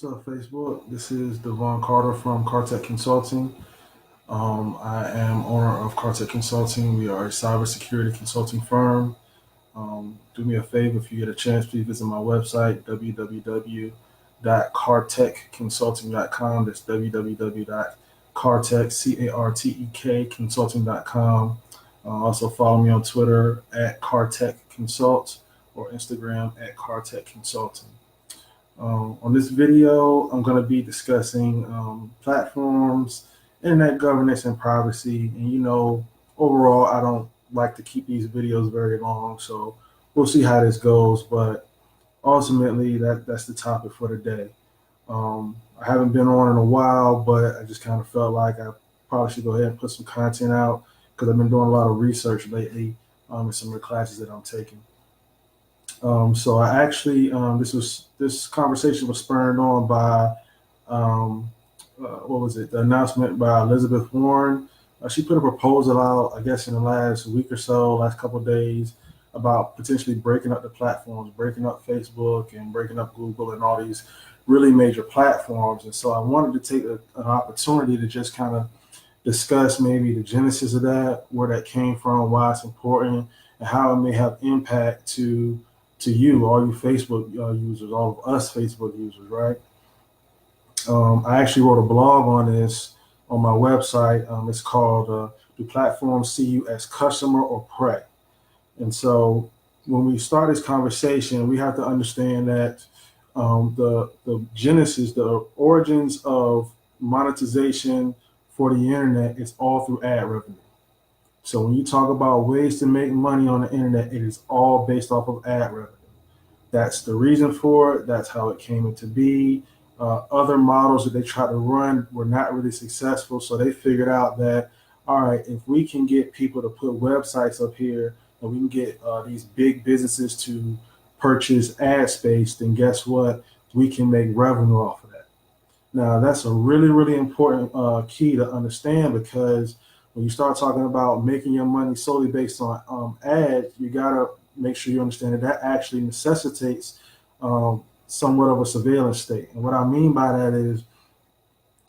What's up, Facebook? This is Devon Carter from CarTek Consulting. I am owner of CarTek Consulting. We are a cybersecurity consulting firm. Do me a favor, if you get a chance, please visit my website, www.cartekconsulting.com. That's www.cartek, consulting.com. Also follow me on Twitter at CarTek Consult or Instagram at CarTek Consulting. On this video, I'm going to be discussing platforms, internet governance, and privacy. And overall, I don't like to keep these videos very long, so we'll see how this goes. But ultimately, that's the topic for today. I haven't been on in a while, but I just kind of felt like I probably should go ahead and put some content out because I've been doing a lot of research lately in some of the classes that I'm taking. So I actually, this conversation was spurred on by, the announcement by Elizabeth Warren. She put a proposal out, I guess, in the last week or so, last couple of days, about potentially breaking up the platforms, breaking up Facebook and breaking up Google and all these really major platforms. And so I wanted to take an opportunity to just kind of discuss maybe the genesis of that, where that came from, why it's important, and how it may have impact to you, all you Facebook users, all of us Facebook users, right? I actually wrote a blog on this on my website. It's called Do Platforms See You as Customer or Prey? And so when we start this conversation, we have to understand that the genesis, the origins of monetization for the internet is all through ad revenue. So when you talk about ways to make money on the internet, it is all based off of ad revenue. That's the reason for it. That's how it came into be. Other models that they tried to run were not really successful. So they figured out that, all right, if we can get people to put websites up here and we can get these big businesses to purchase ad space, then guess what? We can make revenue off of that. Now, that's a really, really important key to understand, because when you start talking about making your money solely based on ads, you got to make sure you understand that actually necessitates somewhat of a surveillance state. And what I mean by that is,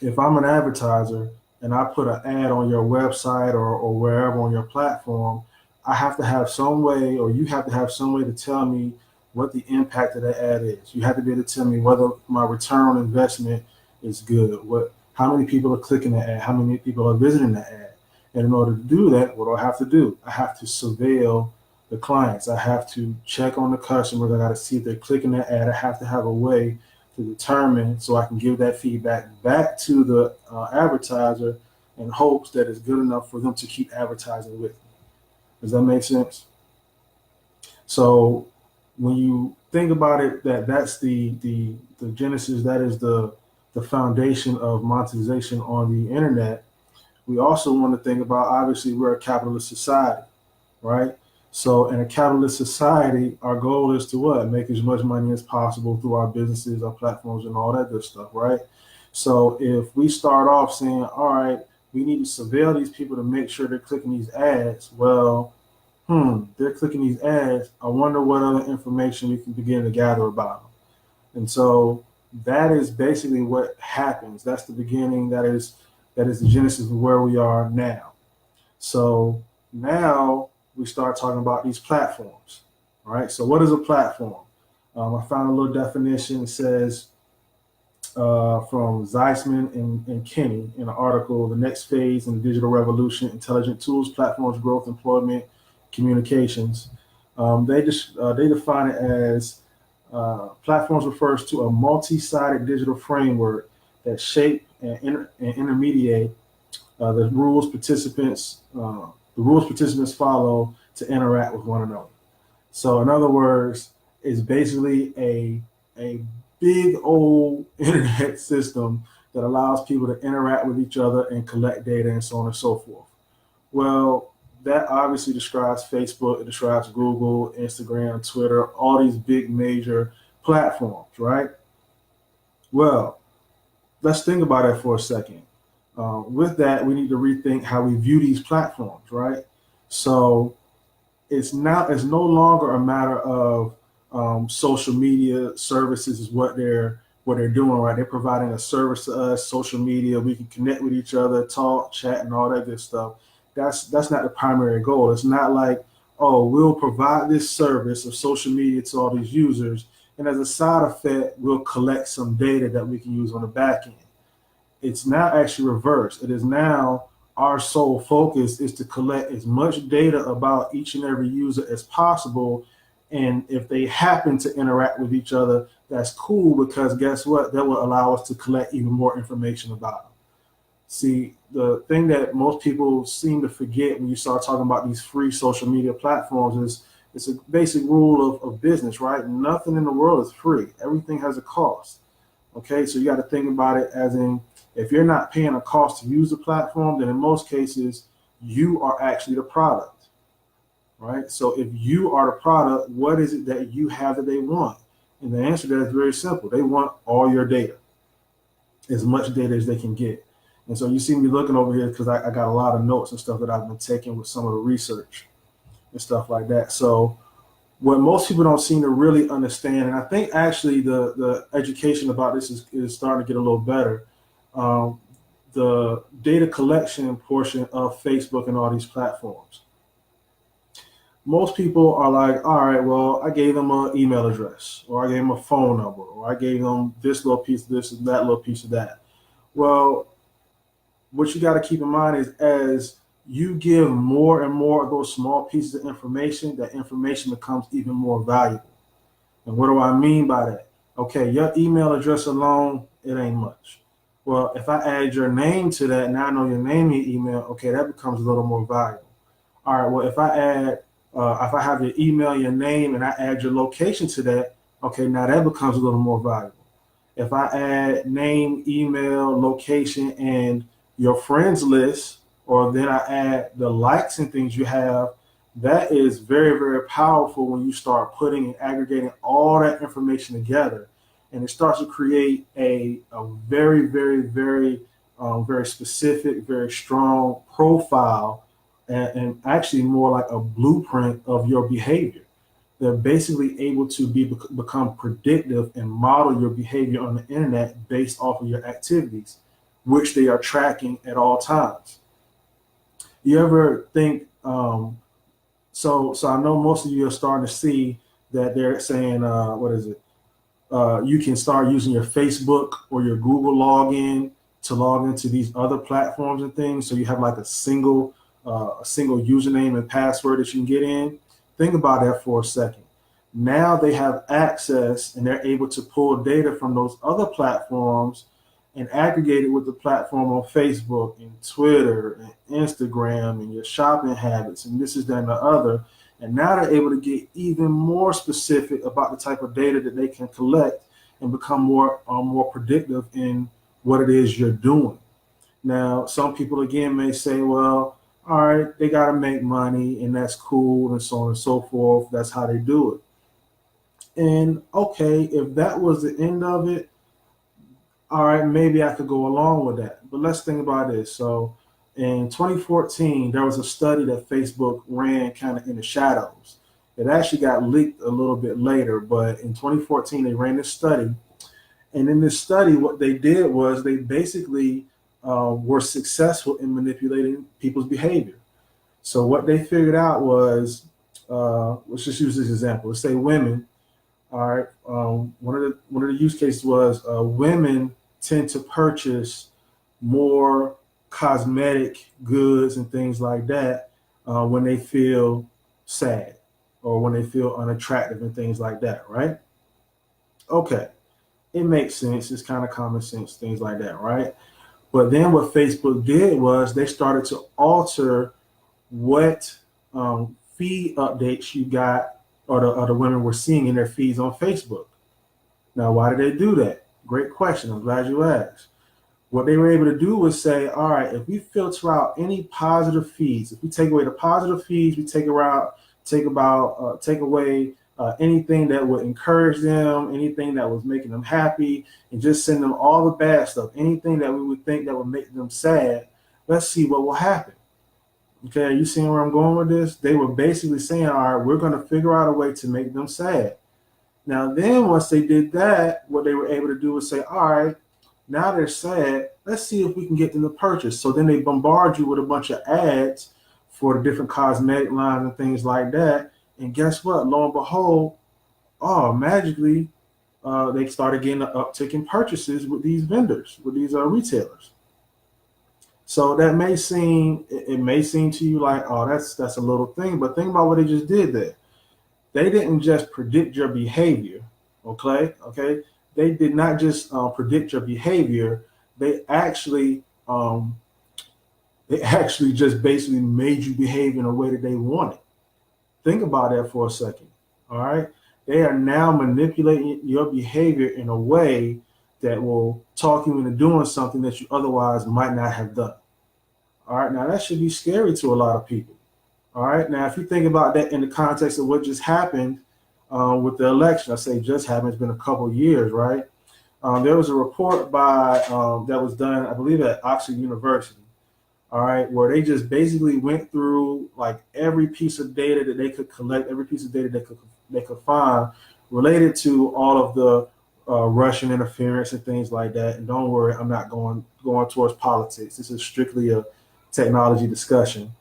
if I'm an advertiser and I put an ad on your website or wherever on your platform, I have to have some way, or you have to have some way to tell me what the impact of that ad is. You have to be able to tell me whether my return on investment is good, how many people are clicking the ad, how many people are visiting the ad. And in order to do that, what do I have to do? I have to surveil the clients. I have to check on the customers. I got to see if they're clicking the ad. I have to have a way to determine, so I can give that feedback back to the advertiser in hopes that it's good enough for them to keep advertising with me. Does that make sense? So when you think about it, that's the genesis, that is the foundation of monetization on the internet. We also want to think about, obviously, we're a capitalist society, right? So in a capitalist society, our goal is to what? Make as much money as possible through our businesses, our platforms, and all that good stuff, right? So if we start off saying, all right, we need to surveil these people to make sure they're clicking these ads, well, they're clicking these ads. I wonder what other information we can begin to gather about them. And so that is basically what happens. That's the beginning. That is the genesis of where we are now. So now we start talking about these platforms, right? So what is a platform? I found a little definition. It says from Zeisman and Kenny in an article, The Next Phase in the Digital Revolution, Intelligent Tools, Platforms, Growth, Employment, Communications. They define it as platforms refers to a multi-sided digital framework that shape and intermediate the rules participants follow to interact with one another. So in other words, it's basically a big old internet system that allows people to interact with each other and collect data and so on and so forth. Well, that obviously describes Facebook, it describes Google, Instagram, Twitter, all these big major platforms, right? Well, let's think about it for a second. With that, we need to rethink how we view these platforms, right? So it's no longer a matter of social media services is what they're what they're doing, right? They're providing a service to us, social media. We can connect with each other, talk, chat, and all that good stuff. That's not the primary goal. It's not like, oh, we'll provide this service of social media to all these users, and as a side effect, we'll collect some data that we can use on the back end. It's now actually reversed. It is now our sole focus is to collect as much data about each and every user as possible. And if they happen to interact with each other, that's cool because guess what? That will allow us to collect even more information about them. See, the thing that most people seem to forget when you start talking about these free social media platforms is it's a basic rule of business, right? Nothing in the world is free. Everything has a cost. Okay, so you got to think about it as in if you're not paying a cost to use the platform, then in most cases, you are actually the product, right? So if you are the product, what is it that you have that they want? And the answer to that is very simple. They want all your data, as much data as they can get. And so you see me looking over here because I got a lot of notes and stuff that I've been taking with some of the research and stuff like that. So what most people don't seem to really understand, and I think actually the education about this is starting to get a little better. Um, the data collection portion of Facebook and all these platforms. Most people are like, all right, well, I gave them an email address, or I gave them a phone number, or I gave them this little piece of this and that little piece of that. Well, what you got to keep in mind is as you give more and more of those small pieces of information, that information becomes even more valuable. And what do I mean by that? Okay, your email address alone, it ain't much. Well, if I add your name to that, now I know your name and your email, okay, that becomes a little more valuable. All right, well, if I have your email, your name, and I add your location to that, okay, now that becomes a little more valuable. If I add name, email, location, and your friends list, or then I add the likes and things you have, that is very, very powerful when you start putting and aggregating all that information together. And it starts to create a very, very, very, very specific, very strong profile and actually more like a blueprint of your behavior. They're basically able to become predictive and model your behavior on the internet based off of your activities, which they are tracking at all times. You ever think, so I know most of you are starting to see that they're saying, what is it? You can start using your Facebook or your Google login to log into these other platforms and things. So you have like a single username and password that you can get in. Think about that for a second. Now they have access and they're able to pull data from those other platforms and aggregate it with the platform on Facebook and Twitter and Instagram and your shopping habits and this is that and the other. And now they're able to get even more specific about the type of data that they can collect and become more predictive in what it is you're doing. Now, some people again may say, well, all right, they got to make money and that's cool and so on and so forth. That's how they do it. And okay, if that was the end of it, all right, maybe I could go along with that. But let's think about this. So in 2014, there was a study that Facebook ran kind of in the shadows. It actually got leaked a little bit later, but in 2014, they ran this study. And in this study, what they did was they basically were successful in manipulating people's behavior. So what they figured out was, let's just use this example. Let's say women. All right, one of the use cases was women tend to purchase more cosmetic goods and things like that when they feel sad or when they feel unattractive and things like that, right? Okay, it makes sense. It's kind of common sense, things like that, right? But then what Facebook did was they started to alter what feed updates you got or the women were seeing in their feeds on Facebook. Now, why did they do that? Great question. I'm glad you asked. What they were able to do was say, all right, if we filter out any positive feeds, if we take away the positive feeds, we take away anything that would encourage them, anything that was making them happy, and just send them all the bad stuff, anything that we would think that would make them sad. Let's see what will happen. Okay, are you seeing where I'm going with this? They were basically saying, all right, we're going to figure out a way to make them sad. Now, then once they did that, what they were able to do was say, all right, now they're sad. Let's see if we can get them to purchase. So then they bombard you with a bunch of ads for the different cosmetic lines and things like that. And guess what? Lo and behold, oh, magically, they started getting an uptick in purchases with these vendors, with these retailers. So that may seem, it may seem to you like, oh, that's a little thing, but think about what they just did there. They didn't just predict your behavior, okay. They did not just predict your behavior. They actually, just basically made you behave in a way that they wanted. Think about that for a second. All right. They are now manipulating your behavior in a way that will talk you into doing something that you otherwise might not have done. All right. Now that should be scary to a lot of people. All right. Now, if you think about that in the context of what just happened with the election, I say just happened, it's been a couple of years, right? There was a report by that was done, I believe, at Oxford University. All right, where they just basically went through like every piece of data that they could collect, every piece of data they could find related to all of the Russian interference and things like that. And don't worry, I'm not going towards politics. This is strictly a technology discussion.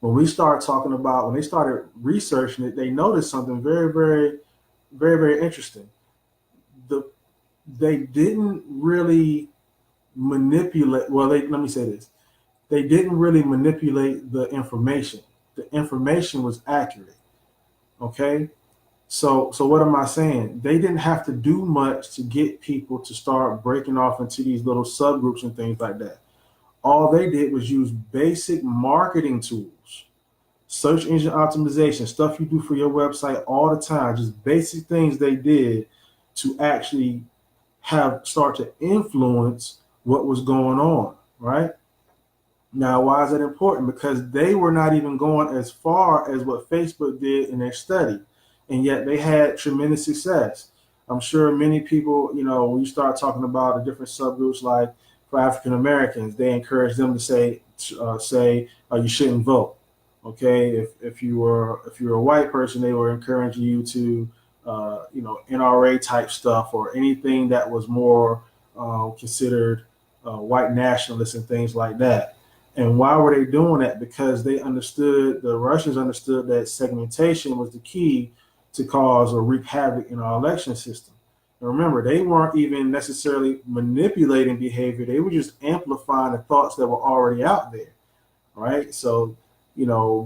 When they started researching it, they noticed something very, very, very, very interesting. The They didn't really manipulate. Well, let me say this: they didn't really manipulate the information. The information was accurate. Okay. So what am I saying? They didn't have to do much to get people to start breaking off into these little subgroups and things like that. All they did was use basic marketing tools, search engine optimization, stuff you do for your website all the time, just basic things they did to actually have start to influence what was going on, right? Now, why is that important? Because they were not even going as far as what Facebook did in their study, and yet they had tremendous success. I'm sure many people, when you start talking about the different subgroups, like for African Americans, they encourage them to say you shouldn't vote. Okay, if you were a white person, they were encouraging you to NRA type stuff or anything that was more considered white nationalists and things like that. And why were they doing that? Because the Russians understood that segmentation was the key to cause or wreak havoc in our election system. And remember, they weren't even necessarily manipulating behavior. They were just amplifying the thoughts that were already out there, right? So,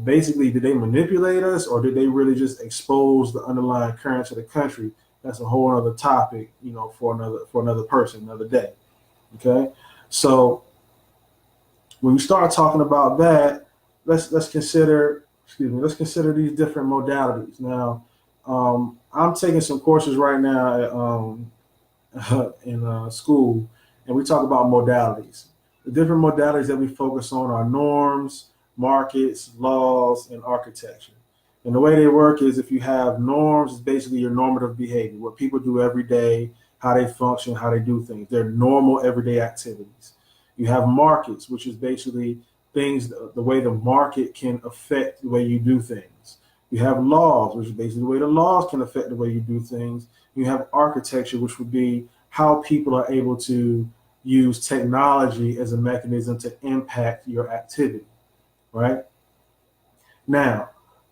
basically, did they manipulate us or did they really just expose the underlying currents of the country? That's a whole other topic, for another person, another day. Okay. So when you start talking about that, let's consider these different modalities. Now, I'm taking some courses right now in school, and we talk about modalities. The different modalities that we focus on are norms, markets, laws, and architecture. And the way they work is if you have norms, it's basically your normative behavior, what people do every day, how they function, how they do things. They're normal everyday activities. You have markets, which is basically things, the way the market can affect the way you do things. You have laws, which is basically the way the laws can affect the way you do things. You have architecture, which would be how people are able to use technology as a mechanism to impact your activity, right? Now,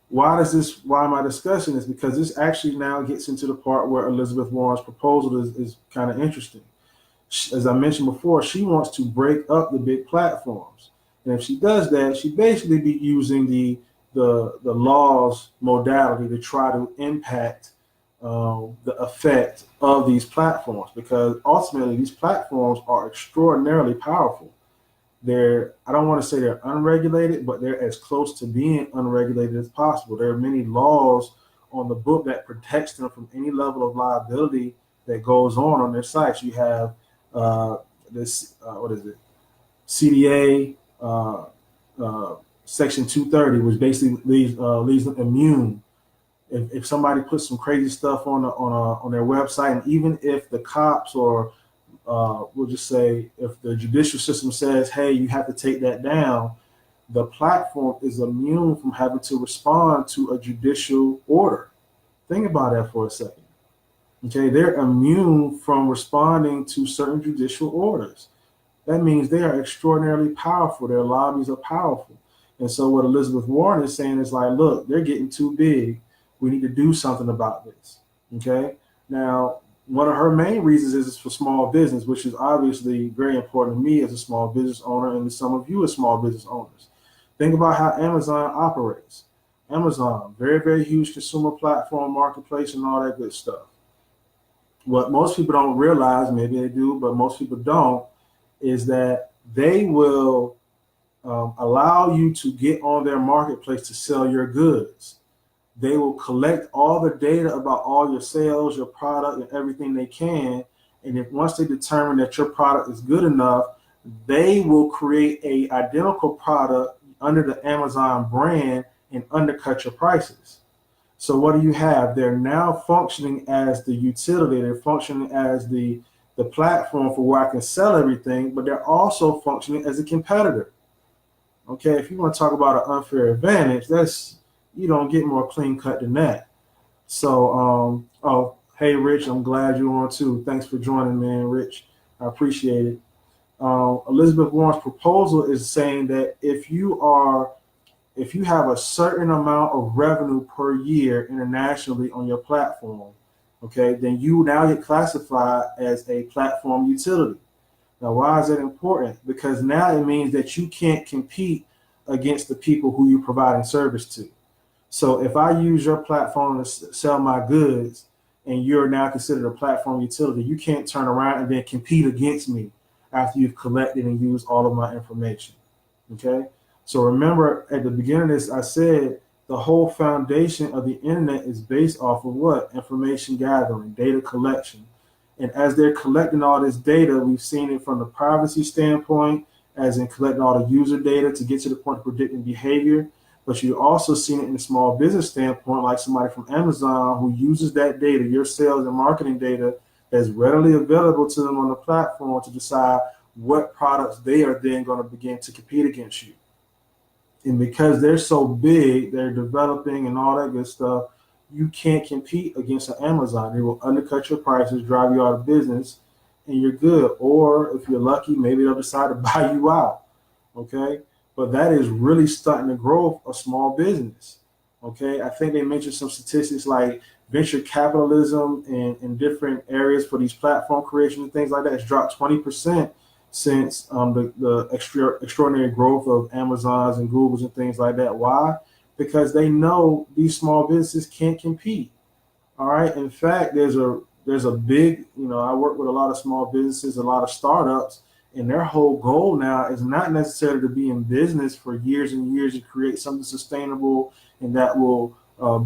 why am I discussing this? Because this actually now gets into the part where Elizabeth Warren's proposal is kind of interesting. As I mentioned before, she wants to break up the big platforms. And if she does that, she basically be using the laws modality to try to impact the effect of these platforms, because ultimately these platforms are extraordinarily powerful. I don't want to say they're unregulated, but they're as close to being unregulated as possible. There are many laws on the book that protects them from any level of liability that goes on their sites. You have what is it? CDA Section 230, which basically leaves them immune. If somebody puts some crazy stuff on their website, and even if the cops or we'll just say if the judicial system says, hey, you have to take that down, the platform is immune from having to respond to a judicial order. Think about that for a second. Okay, they're immune from responding to certain judicial orders. That means they are extraordinarily powerful. Their lobbies are powerful. And so what Elizabeth Warren is saying is like, look, they're getting too big. We need to do something about this. Okay. Now, one of her main reasons is for small business, which is obviously very important to me as a small business owner and to some of you as small business owners. Think about how Amazon operates. Amazon, very, very huge consumer platform, marketplace, and all that good stuff. What most people don't realize, maybe they do, but most people don't, is that they will allow you to get on their marketplace to sell your goods. They will collect all the data about all your sales, your product, and everything they can. And if once they determine that your product is good enough, they will create a identical product under the Amazon brand and undercut your prices. So what do you have? They're now functioning as the utility. They're functioning as the platform for where I can sell everything, but they're also functioning as a competitor. Okay, if you want to talk about an unfair advantage, that's you don't get more clean cut than that. So, oh, hey, Rich, I'm glad you're on too. Thanks for joining, man, Rich. I appreciate it. Elizabeth Warren's proposal is saying that if you have a certain amount of revenue per year internationally on your platform, okay, then you now get classified as a platform utility. Now, why is that important? Because now it means that you can't compete against the people who you're providing service to. So if I use your platform to sell my goods and you're now considered a platform utility, you can't turn around and then compete against me after you've collected and used all of my information. Okay? So remember at the beginning of this, I said the whole foundation of the internet is based off of what? Information gathering, data collection. And as they're collecting all this data, we've seen it from the privacy standpoint, as in collecting all the user data to get to the point of predicting behavior. But you've also seen it in the small business standpoint, like somebody from Amazon who uses that data, your sales and marketing data, that's readily available to them on the platform to decide what products they are then going to begin to compete against you. And because they're so big, they're developing and all that good stuff, you can't compete against an Amazon. They will undercut your prices, drive you out of business, and you're good. Or if you're lucky, maybe they'll decide to buy you out. Okay. But that is really starting to grow a small business. Okay. I think they mentioned some statistics like venture capitalism in different areas for these platform creations and things like that. It's dropped 20% since the extraordinary growth of Amazons and Googles and things like that. Why? Because they know these small businesses can't compete. All right. In fact, there's a big, I work with a lot of small businesses, a lot of startups, and their whole goal now is not necessarily to be in business for years and years and create something sustainable and that will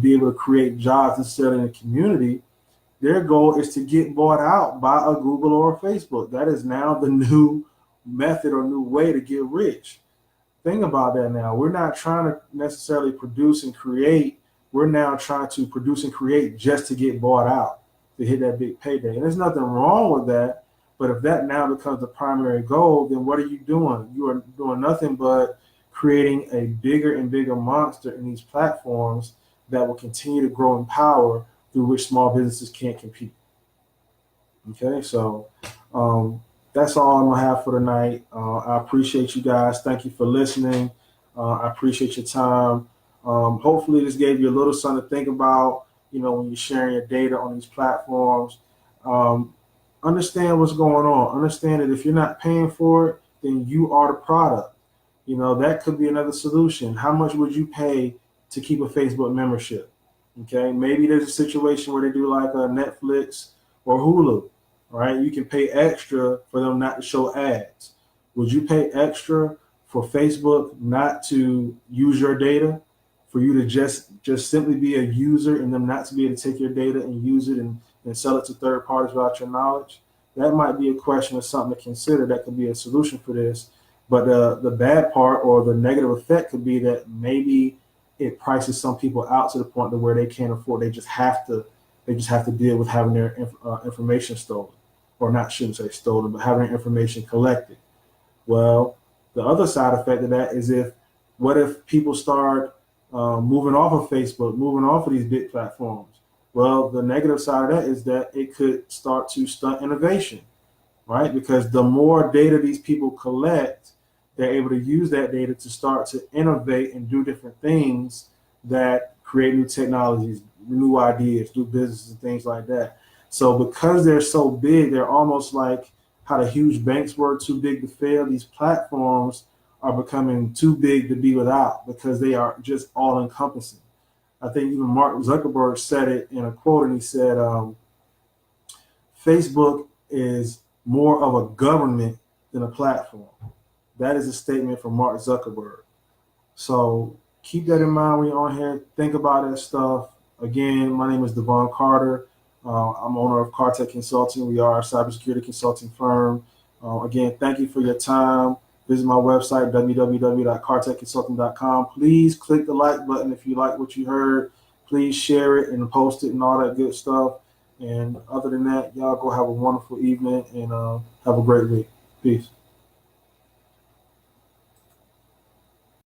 be able to create jobs necessarily in the community. Their goal is to get bought out by a Google or a Facebook. That is now the new method or new way to get rich. Think about that now. We're not trying to necessarily produce and create. We're now trying to produce and create just to get bought out, to hit that big payday. And there's nothing wrong with that. But if that now becomes the primary goal, then what are you doing? You are doing nothing but creating a bigger and bigger monster in these platforms that will continue to grow in power through which small businesses can't compete. Okay, so that's all I'm gonna have for tonight. I appreciate you guys. Thank you for listening. I appreciate your time. Hopefully, this gave you a little something to think about. When you're sharing your data on these platforms, understand what's going on. Understand that if you're not paying for it, then you are the product. That could be another solution. How much would you pay to keep a Facebook membership? Okay, maybe there's a situation where they do like a Netflix or Hulu, right? You can pay extra for them not to show ads. Would you pay extra for Facebook not to use your data, for you to just simply be a user and them not to be able to take your data and use it and sell it to third parties without your knowledge? That might be a question or something to consider. That could be a solution for this. But the bad part or the negative effect could be that maybe it prices some people out to the point to where they can't afford. They just have to deal with having their information stolen, or not, shouldn't say stolen, but having their information collected. Well, the other side effect of that is what if people start moving off of Facebook, moving off of these big platforms? Well, the negative side of that is that it could start to stunt innovation, right? Because the more data these people collect, they're able to use that data to start to innovate and do different things that create new technologies, new ideas, new businesses, and things like that. So because they're so big, they're almost like how the huge banks were too big to fail. These platforms are becoming too big to be without because they are just all encompassing. I think even Mark Zuckerberg said it in a quote, and he said, Facebook is more of a government than a platform. That is a statement from Mark Zuckerberg. So keep that in mind when you're on here. Think about that stuff. Again, my name is Devon Carter. I'm owner of CarTek Consulting. We are a cybersecurity consulting firm. Again, thank you for your time. Visit my website, www.cartekconsulting.com. Please click the like button if you like what you heard. Please share it and post it and all that good stuff. And other than that, y'all go have a wonderful evening and have a great week. Peace.